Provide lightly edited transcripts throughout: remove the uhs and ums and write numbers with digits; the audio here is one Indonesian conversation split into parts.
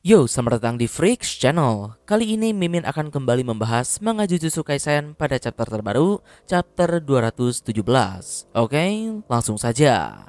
Yo, selamat datang di Freaks Channel. Kali ini Mimin akan kembali membahas manga Jujutsu Kaisen pada chapter terbaru, chapter 217. Oke, langsung saja.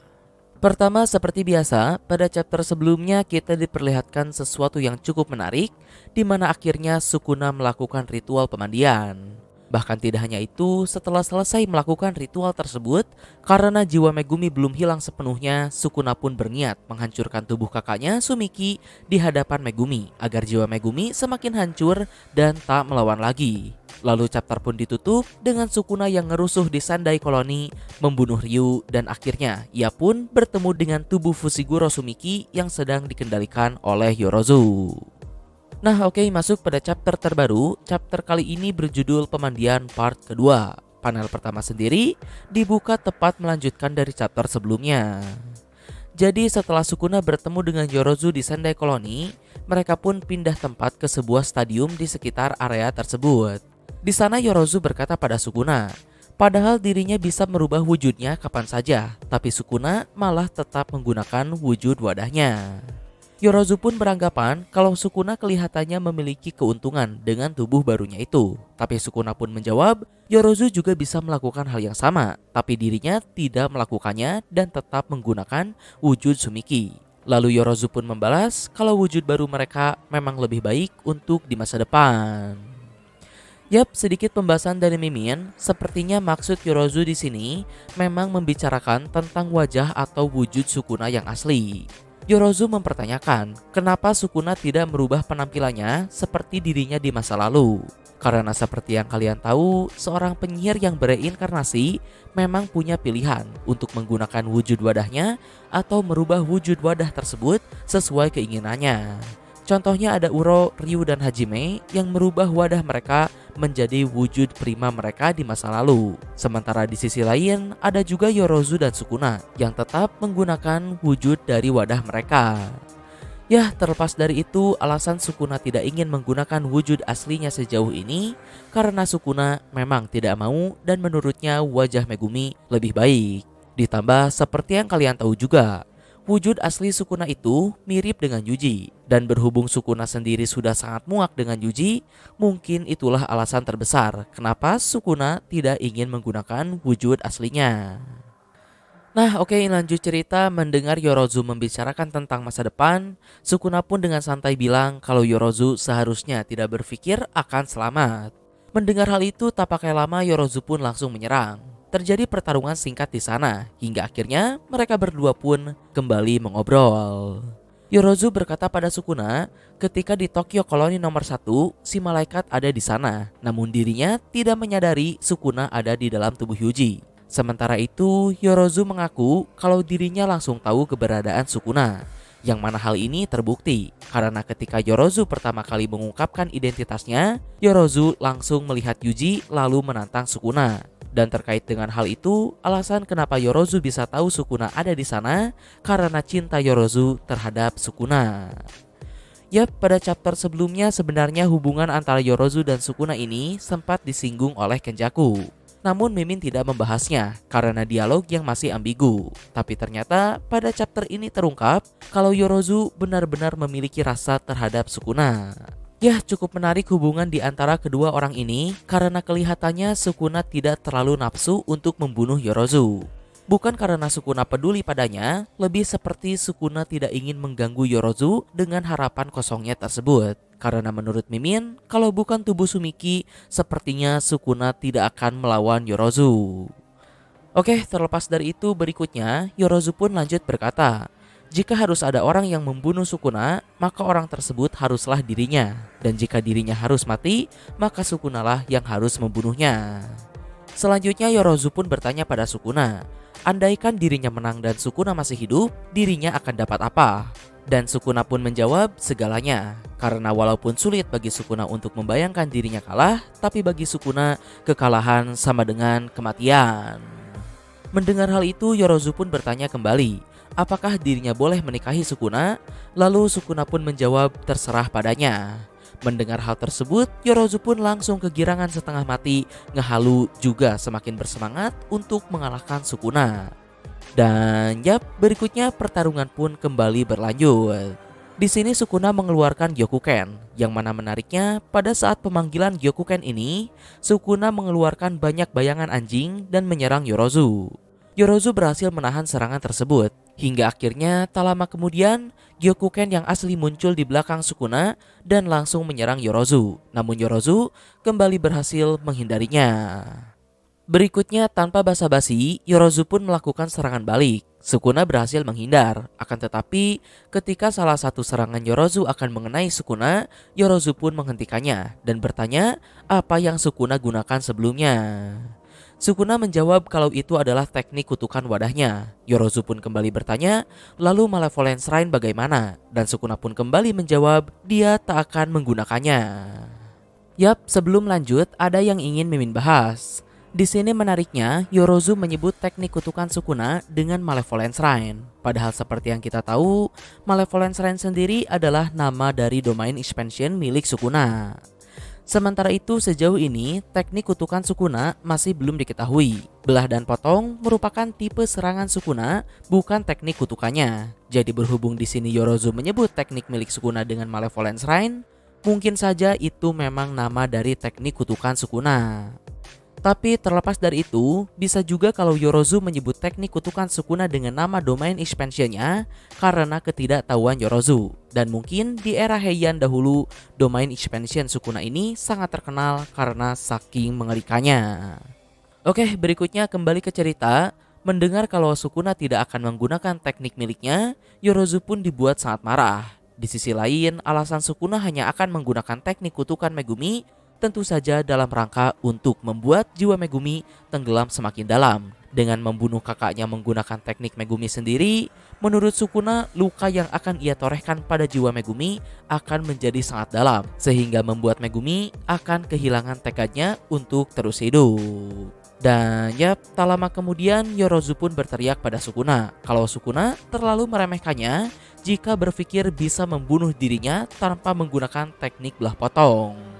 Pertama, seperti biasa, pada chapter sebelumnya kita diperlihatkan sesuatu yang cukup menarik, di mana akhirnya Sukuna melakukan ritual pemandian. Bahkan tidak hanya itu, setelah selesai melakukan ritual tersebut, karena jiwa Megumi belum hilang sepenuhnya, Sukuna pun berniat menghancurkan tubuh kakaknya Sumiki di hadapan Megumi agar jiwa Megumi semakin hancur dan tak melawan lagi. Lalu chapter pun ditutup dengan Sukuna yang ngerusuh di Sandai Koloni, membunuh Ryu, dan akhirnya ia pun bertemu dengan tubuh Fushiguro Sumiki yang sedang dikendalikan oleh Yorozu. Nah oke, masuk pada chapter terbaru. Chapter kali ini berjudul Pemandian part kedua. Panel pertama sendiri dibuka tepat melanjutkan dari chapter sebelumnya. Jadi setelah Sukuna bertemu dengan Yorozu di Sendai Koloni, mereka pun pindah tempat ke sebuah stadium di sekitar area tersebut. Di sana Yorozu berkata pada Sukuna, padahal dirinya bisa merubah wujudnya kapan saja, tapi Sukuna malah tetap menggunakan wujud wadahnya. Yorozu pun beranggapan kalau Sukuna kelihatannya memiliki keuntungan dengan tubuh barunya itu. Tapi Sukuna pun menjawab, Yorozu juga bisa melakukan hal yang sama, tapi dirinya tidak melakukannya dan tetap menggunakan wujud Sumiki. Lalu Yorozu pun membalas kalau wujud baru mereka memang lebih baik untuk di masa depan. Yap, sedikit pembahasan dari Mimin. Sepertinya maksud Yorozu di sini memang membicarakan tentang wajah atau wujud Sukuna yang asli. Yorozu mempertanyakan kenapa Sukuna tidak merubah penampilannya seperti dirinya di masa lalu. Karena seperti yang kalian tahu, seorang penyihir yang bereinkarnasi memang punya pilihan untuk menggunakan wujud wadahnya atau merubah wujud wadah tersebut sesuai keinginannya. Contohnya ada Uro, Ryu, dan Hajime yang merubah wadah mereka menjadi wujud prima mereka di masa lalu. Sementara di sisi lain ada juga Yorozu dan Sukuna yang tetap menggunakan wujud dari wadah mereka. Ya, terlepas dari itu, alasan Sukuna tidak ingin menggunakan wujud aslinya sejauh ini karena Sukuna memang tidak mau dan menurutnya wajah Megumi lebih baik. Ditambah seperti yang kalian tahu juga, wujud asli Sukuna itu mirip dengan Yuji. Dan berhubung Sukuna sendiri sudah sangat muak dengan Yuji, mungkin itulah alasan terbesar kenapa Sukuna tidak ingin menggunakan wujud aslinya. Nah oke, lanjut cerita. Mendengar Yorozu membicarakan tentang masa depan, Sukuna pun dengan santai bilang kalau Yorozu seharusnya tidak berpikir akan selamat. Mendengar hal itu, tak pakai lama Yorozu pun langsung menyerang. Terjadi pertarungan singkat di sana, hingga akhirnya mereka berdua pun kembali mengobrol. Yorozu berkata pada Sukuna, ketika di Tokyo Koloni nomor 1, si malaikat ada di sana. Namun dirinya tidak menyadari Sukuna ada di dalam tubuh Yuji. Sementara itu, Yorozu mengaku kalau dirinya langsung tahu keberadaan Sukuna. Yang mana hal ini terbukti karena ketika Yorozu pertama kali mengungkapkan identitasnya, Yorozu langsung melihat Yuji lalu menantang Sukuna. Dan terkait dengan hal itu, alasan kenapa Yorozu bisa tahu Sukuna ada di sana karena cinta Yorozu terhadap Sukuna. Yap, pada chapter sebelumnya sebenarnya hubungan antara Yorozu dan Sukuna ini sempat disinggung oleh Kenjaku. Namun Mimin tidak membahasnya karena dialog yang masih ambigu. Tapi ternyata pada chapter ini terungkap kalau Yorozu benar-benar memiliki rasa terhadap Sukuna. Ya, cukup menarik hubungan di antara kedua orang ini karena kelihatannya Sukuna tidak terlalu nafsu untuk membunuh Yorozu. Bukan karena Sukuna peduli padanya, lebih seperti Sukuna tidak ingin mengganggu Yorozu dengan harapan kosongnya tersebut. Karena menurut Mimin, kalau bukan tubuh Sumiki, sepertinya Sukuna tidak akan melawan Yorozu. Oke, terlepas dari itu berikutnya, Yorozu pun lanjut berkata, jika harus ada orang yang membunuh Sukuna, maka orang tersebut haruslah dirinya. Dan jika dirinya harus mati, maka Sukunalah yang harus membunuhnya. Selanjutnya Yorozu pun bertanya pada Sukuna, andaikan dirinya menang dan Sukuna masih hidup, dirinya akan dapat apa? Dan Sukuna pun menjawab segalanya. Karena walaupun sulit bagi Sukuna untuk membayangkan dirinya kalah, tapi bagi Sukuna kekalahan sama dengan kematian. Mendengar hal itu, Yorozu pun bertanya kembali, apakah dirinya boleh menikahi Sukuna? Lalu Sukuna pun menjawab terserah padanya. Mendengar hal tersebut, Yorozu pun langsung kegirangan setengah mati, ngehalu juga semakin bersemangat untuk mengalahkan Sukuna. Dan yap, berikutnya pertarungan pun kembali berlanjut. Di sini Sukuna mengeluarkan Gyokuken, yang mana menariknya pada saat pemanggilan Gyokuken ini, Sukuna mengeluarkan banyak bayangan anjing dan menyerang Yorozu. Yorozu berhasil menahan serangan tersebut, hingga akhirnya tak lama kemudian Gyokuken yang asli muncul di belakang Sukuna dan langsung menyerang Yorozu. Namun Yorozu kembali berhasil menghindarinya. Berikutnya tanpa basa-basi, Yorozu pun melakukan serangan balik. Sukuna berhasil menghindar, akan tetapi ketika salah satu serangan Yorozu akan mengenai Sukuna, Yorozu pun menghentikannya dan bertanya apa yang Sukuna gunakan sebelumnya. Sukuna menjawab kalau itu adalah teknik kutukan wadahnya. Yorozu pun kembali bertanya, lalu Malevolent Shrine bagaimana? Dan Sukuna pun kembali menjawab dia tak akan menggunakannya. Yap, sebelum lanjut ada yang ingin Mimin bahas. Di sini menariknya, Yorozu menyebut teknik kutukan Sukuna dengan Malevolent Shrine. Padahal seperti yang kita tahu, Malevolent Shrine sendiri adalah nama dari domain expansion milik Sukuna. Sementara itu sejauh ini, teknik kutukan Sukuna masih belum diketahui. Belah dan potong merupakan tipe serangan Sukuna, bukan teknik kutukannya. Jadi berhubung di sini Yorozu menyebut teknik milik Sukuna dengan Malevolent Shrine, mungkin saja itu memang nama dari teknik kutukan Sukuna. Tapi terlepas dari itu, bisa juga kalau Yorozu menyebut teknik kutukan Sukuna dengan nama domain expansionnya karena ketidaktahuan Yorozu. Dan mungkin di era Heian dahulu, domain expansion Sukuna ini sangat terkenal karena saking mengerikannya. Oke, berikutnya kembali ke cerita. Mendengar kalau Sukuna tidak akan menggunakan teknik miliknya, Yorozu pun dibuat sangat marah. Di sisi lain, alasan Sukuna hanya akan menggunakan teknik kutukan Megumi tentu saja dalam rangka untuk membuat jiwa Megumi tenggelam semakin dalam. Dengan membunuh kakaknya menggunakan teknik Megumi sendiri, menurut Sukuna luka yang akan ia torehkan pada jiwa Megumi akan menjadi sangat dalam, sehingga membuat Megumi akan kehilangan tekadnya untuk terus hidup. Dan yap, tak lama kemudian Yorozu pun berteriak pada Sukuna kalau Sukuna terlalu meremehkannya jika berpikir bisa membunuh dirinya tanpa menggunakan teknik belah potong.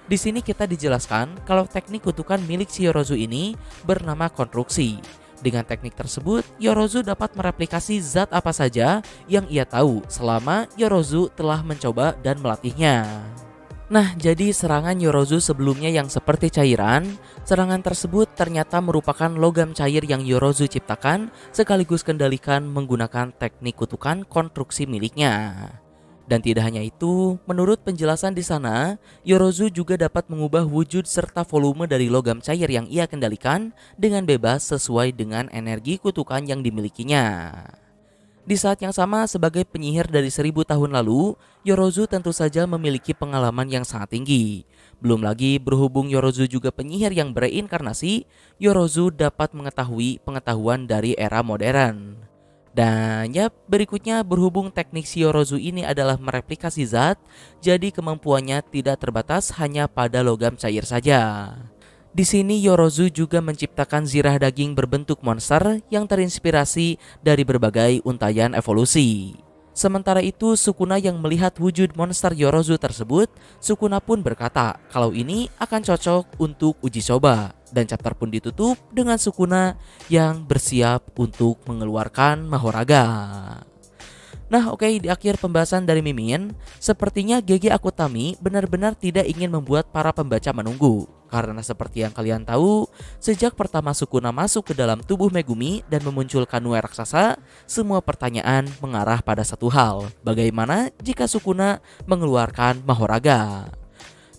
Di sini kita dijelaskan kalau teknik kutukan milik si Yorozu ini bernama konstruksi. Dengan teknik tersebut, Yorozu dapat mereplikasi zat apa saja yang ia tahu selama Yorozu telah mencoba dan melatihnya. Nah, jadi serangan Yorozu sebelumnya yang seperti cairan, serangan tersebut ternyata merupakan logam cair yang Yorozu ciptakan sekaligus kendalikan menggunakan teknik kutukan konstruksi miliknya. Dan tidak hanya itu, menurut penjelasan di sana, Yorozu juga dapat mengubah wujud serta volume dari logam cair yang ia kendalikan dengan bebas sesuai dengan energi kutukan yang dimilikinya. Di saat yang sama, sebagai penyihir dari 1000 tahun lalu, Yorozu tentu saja memiliki pengalaman yang sangat tinggi. Belum lagi berhubung Yorozu juga penyihir yang bereinkarnasi, Yorozu dapat mengetahui pengetahuan dari era modern. Dan ya, berikutnya berhubung teknik si Yorozu ini adalah mereplikasi zat, jadi kemampuannya tidak terbatas hanya pada logam cair saja. Di sini Yorozu juga menciptakan zirah daging berbentuk monster yang terinspirasi dari berbagai untayan evolusi. Sementara itu, Sukuna yang melihat wujud monster Yorozu tersebut, Sukuna pun berkata kalau ini akan cocok untuk uji coba. Dan chapter pun ditutup dengan Sukuna yang bersiap untuk mengeluarkan Mahoraga. Nah oke, di akhir pembahasan dari Mimin, sepertinya GG Akutami benar-benar tidak ingin membuat para pembaca menunggu. Karena seperti yang kalian tahu, sejak pertama Sukuna masuk ke dalam tubuh Megumi dan memunculkan Nue raksasa, semua pertanyaan mengarah pada satu hal. Bagaimana jika Sukuna mengeluarkan Mahoraga?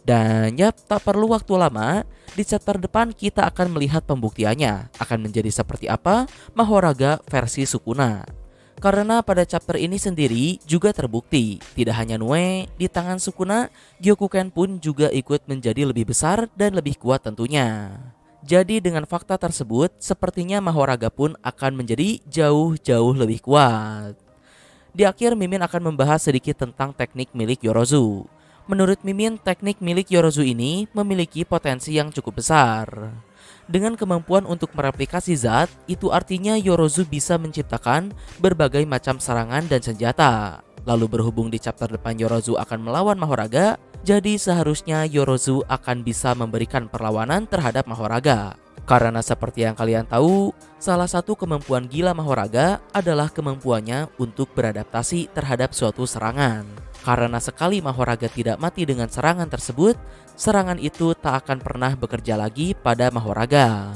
Dan ya, tak perlu waktu lama, di chapter depan kita akan melihat pembuktiannya akan menjadi seperti apa Mahoraga versi Sukuna. Karena pada chapter ini sendiri juga terbukti, tidak hanya Nue, di tangan Sukuna, Gyokuken pun juga ikut menjadi lebih besar dan lebih kuat tentunya. Jadi dengan fakta tersebut, sepertinya Mahoraga pun akan menjadi jauh-jauh lebih kuat. Di akhir Mimin akan membahas sedikit tentang teknik milik Yorozu. Menurut Mimin, teknik milik Yorozu ini memiliki potensi yang cukup besar. Dengan kemampuan untuk mereplikasi zat, itu artinya Yorozu bisa menciptakan berbagai macam serangan dan senjata. Lalu berhubung di chapter depan Yorozu akan melawan Mahoraga, jadi seharusnya Yorozu akan bisa memberikan perlawanan terhadap Mahoraga. Karena seperti yang kalian tahu, salah satu kemampuan gila Mahoraga adalah kemampuannya untuk beradaptasi terhadap suatu serangan. Karena sekali Mahoraga tidak mati dengan serangan tersebut, serangan itu tak akan pernah bekerja lagi pada Mahoraga.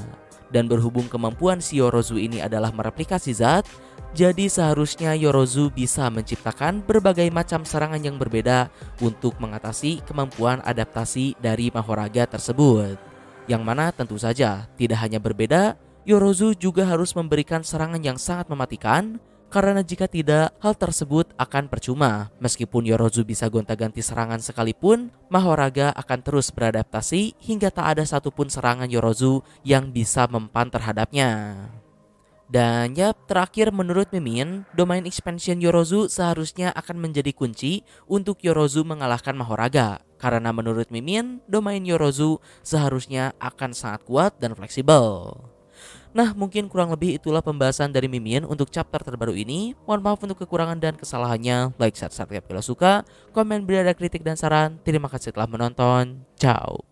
Dan berhubung kemampuan si Yorozu ini adalah mereplikasi zat, jadi seharusnya Yorozu bisa menciptakan berbagai macam serangan yang berbeda untuk mengatasi kemampuan adaptasi dari Mahoraga tersebut. Yang mana tentu saja tidak hanya berbeda, Yorozu juga harus memberikan serangan yang sangat mematikan, karena jika tidak, hal tersebut akan percuma. Meskipun Yorozu bisa gonta-ganti serangan sekalipun, Mahoraga akan terus beradaptasi hingga tak ada satupun serangan Yorozu yang bisa mempan terhadapnya. Dan terakhir menurut Mimin, domain expansion Yorozu seharusnya akan menjadi kunci untuk Yorozu mengalahkan Mahoraga. Karena menurut Mimin, domain Yorozu seharusnya akan sangat kuat dan fleksibel. Nah, mungkin kurang lebih itulah pembahasan dari Mimin untuk chapter terbaru ini. Mohon maaf untuk kekurangan dan kesalahannya. Like, share, subscribe kalau suka. Komen bila ada kritik dan saran. Terima kasih telah menonton. Ciao.